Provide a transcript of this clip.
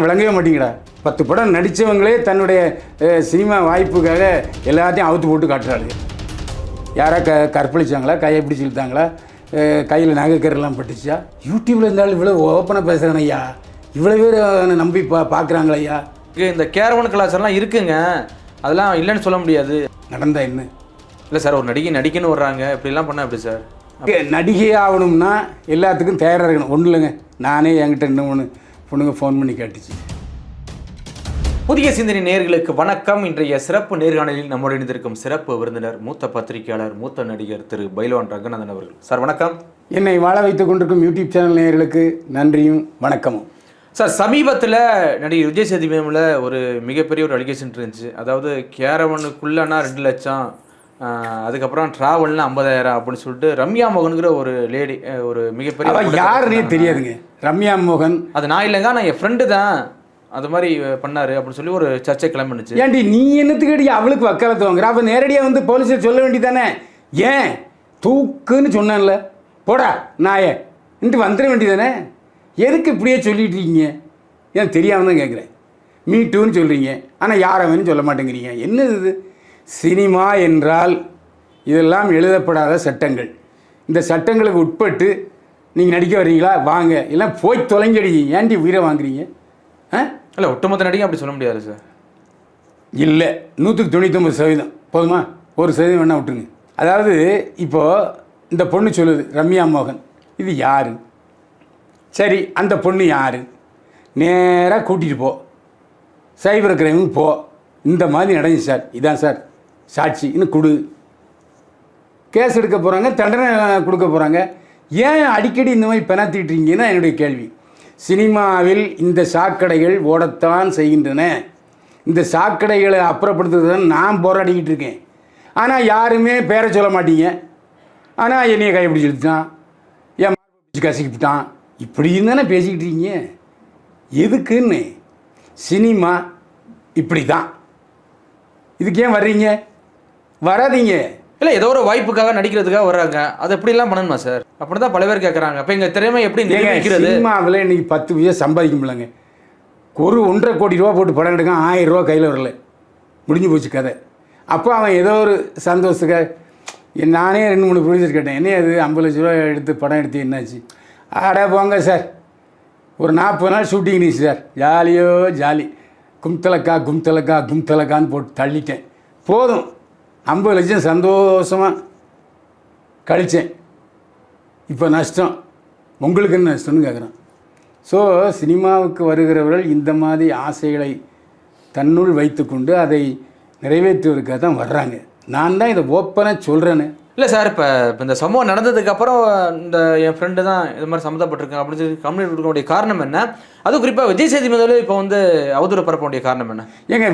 விளங்கவே மாட்டீங்கடா. 10 படம் நடித்தவங்களே தன்னுடைய சினிமா வாய்ப்புக்காக எல்லாத்தையும் அவுத்து போட்டு காட்டுறாரு. யாரா கற்பழிச்சாங்களா, கையை பிடிச்சி இழுத்தாங்களா, கையில் நகைக்கரெல்லாம் பட்டுச்சா? யூடியூப்பில் இருந்தாலும் இவ்வளோ ஓப்பனாக பேசுகிறேன் ஐயா, இவ்வளோ பேர் நம்பி பார்க்குறாங்களா ஐயா? இந்த கேரவன் கலாச்சாரம்லாம் இருக்குங்க, அதெல்லாம் இல்லைன்னு சொல்ல முடியாது. நடந்தா என்ன இல்லை சார், ஒரு நடிகன்னு வர்றாங்க, இப்படிலாம் பண்ணால் எப்படி சார்? நடிகை ஆகணும்னா எல்லாத்துக்கும் தயாராக இருக்கணும். ஒன்றும் இல்லைங்க, நானே என்கிட்ட இன்னும் பொண்ணுங்க ஃபோன் பண்ணி கேட்டுச்சு. புதிய சிந்தனை நேயர்களுக்கு வணக்கம். இன்றைய சிறப்பு நேர்காணலில் நம்மோடு இணைந்திருக்கும் சிறப்பு விருந்தினர் மூத்த பத்திரிகையாளர், மூத்த நடிகர் திரு பைலவான் ரங்கநாதன் அவர்கள். சார் வணக்கம். என்னை வாழ வைத்துக் கொண்டிருக்கும் யூடியூப் சேனல் நேயர்களுக்கு நன்றியும் வணக்கமும். சார், சமீபத்தில் நடிகர் விஜய் சேதுபதியில் ஒரு மிகப்பெரிய ஒரு அலிகேஷன் இருந்துச்சு. அதாவது கேரவனுக்குள்ளனா 2 லட்சம், அதுக்கப்புறம் ட்ராவல்னா 50,000 அப்படின்னு சொல்லிட்டு ரம்யா மோகனுங்கிற ஒரு லேடி, ஒரு மிகப்பெரிய யாருன்னே தெரியாதுங்க ரம்யா மோகன். அது நான் இல்லைங்க, நான் என் ஃப்ரெண்டு தான் அது மாதிரி பண்ணாரு அப்படின்னு சொல்லி ஒரு சர்ச்சை கிளம்பினுச்சு. ஏன்டி நீ என்னத்துக்கு அவளுக்கு வக்காலத்து வாங்குற? அப்போ நேரடியாக வந்து போலீஸை சொல்ல வேண்டியதானே? ஏன் தூக்குன்னு சொன்னேன்ல, போடா நாயே இன்ட்டு வந்துட வேண்டியதானே? எதுக்கு இப்படியே சொல்லிட்டு இருக்கீங்க? ஏன் தெரியாமல் தான் கேட்குறேன். மீட்டுன்னு சொல்கிறீங்க, ஆனால் யாரவன்னு சொல்ல மாட்டேங்கிறீங்க. என்னது இது? சினிமா என்றால் இதெல்லாம் எழுதப்படாத சட்டங்கள். இந்த சட்டங்களுக்கு உட்பட்டு நீங்கள் நடிக்க வர்றீங்களா? வாங்க, எல்லாம் போய் தொலைங்கடி. ஏன்டி உயிரை வாங்குறீங்க? இல்லை, ஒட்டுமொத்த நடிகை அப்படி சொல்ல முடியாது சார். இல்லை, 199% போதுமா? 1% வேணால் விட்டுருங்க. அதாவது இப்போது இந்த பொண்ணு சொல்லுது ரம்யா மோகன், இது யார்? சரி, அந்த பொண்ணு யார்? நேராக கூட்டிகிட்டு போ, சைபர் கிரைமுக்கு போ. இந்த மாதிரி நடந்துச்சு சார், இதான் சார் சாட்சி, இன்னும் கொடு. கேஸ் எடுக்க போகிறாங்க, தண்டனை கொடுக்க போகிறாங்க. ஏன் அடிக்கடி இந்த மாதிரி பெணாத்திட்டுருக்கீங்கன்னா என்னுடைய கேள்வி. சினிமாவில் இந்த சாக்கடைகள் ஓடத்தான் செய்கின்றன. இந்த சாக்கடைகளை அப்புறப்படுத்துறதுன்னு நான் போராடிக்கிட்டு இருக்கேன். ஆனால் யாருமே பேரை சொல்ல மாட்டீங்க. ஆனால் என்னையை கைப்பிடிச்சி எடுத்துட்டான், என் பிடிச்சி கசிக்கிட்டான், இப்படின்னு தானே பேசிக்கிட்டு இருக்கீங்க. எதுக்குன்னு? சினிமா இப்படி தான். இதுக்கு ஏன் வர்றீங்க? வராதீங்க. இல்லை, ஏதோ ஒரு வாய்ப்புக்காக நடிக்கிறதுக்காக வர்றாங்க, அது எப்படிலாம் பண்ணணுமா சார்? அப்படி தான் பல பேர் கேட்குறாங்க. அப்போ எங்கள் திறமை எப்படி நிரூபிக்கிறது? சினிமாவில் இன்றைக்கி 10 பைசா சம்பாதிக்க முடியலங்க. ஒரு 1.5 கோடி ரூபா போட்டு படம் எடுக்க 1000 ரூபா கையில் வரல, முடிஞ்சு போச்சு கதை. அப்போ அவன் ஏதோ ஒரு சந்தோஷத்துக்கு நானே 2-3 ப்ரொடியூசர் கேட்டேன், என்ன அது 50 லட்ச ரூபா எடுத்து படம் எடுத்து என்னாச்சு? ஆட போங்க சார், ஒரு 40 நாள் ஷூட்டிங் இருந்துச்சு சார், ஜாலியோ ஜாலி, கும்தலக்கான்னு போட்டு தள்ளிட்டேன். போதும், 50 லட்சம் சந்தோஷமாக கழித்தேன். இப்போ நஷ்டம். உங்களுக்கு என்ன நஷ்டம்னு கேட்குறான். ஸோ சினிமாவுக்கு வருகிறவர்கள் இந்த மாதிரி ஆசைகளை தன்னுள் வைத்துக்கொண்டு அதை நிறைவேற்றுவதற்காக தான் வர்றாங்க. நான் தான் இதை ஓப்பனாக சொல்கிறேன்னு. இல்லை சார், இப்போ இந்த சம்பவம் நடந்ததுக்கப்புறம் இந்த என் ஃப்ரெண்டு தான் இது மாதிரி சம்மந்தப்பட்டிருக்கேன் அப்படின்னு சொல்லி கம்ப்ளைண்ட் கொடுக்க வேண்டிய காரணம் என்ன? அதுவும் குறிப்பாக விஜய் சேதுபதி இப்போ வந்து அவதூறு பரப்ப வேண்டிய காரணம் என்ன? ஏங்க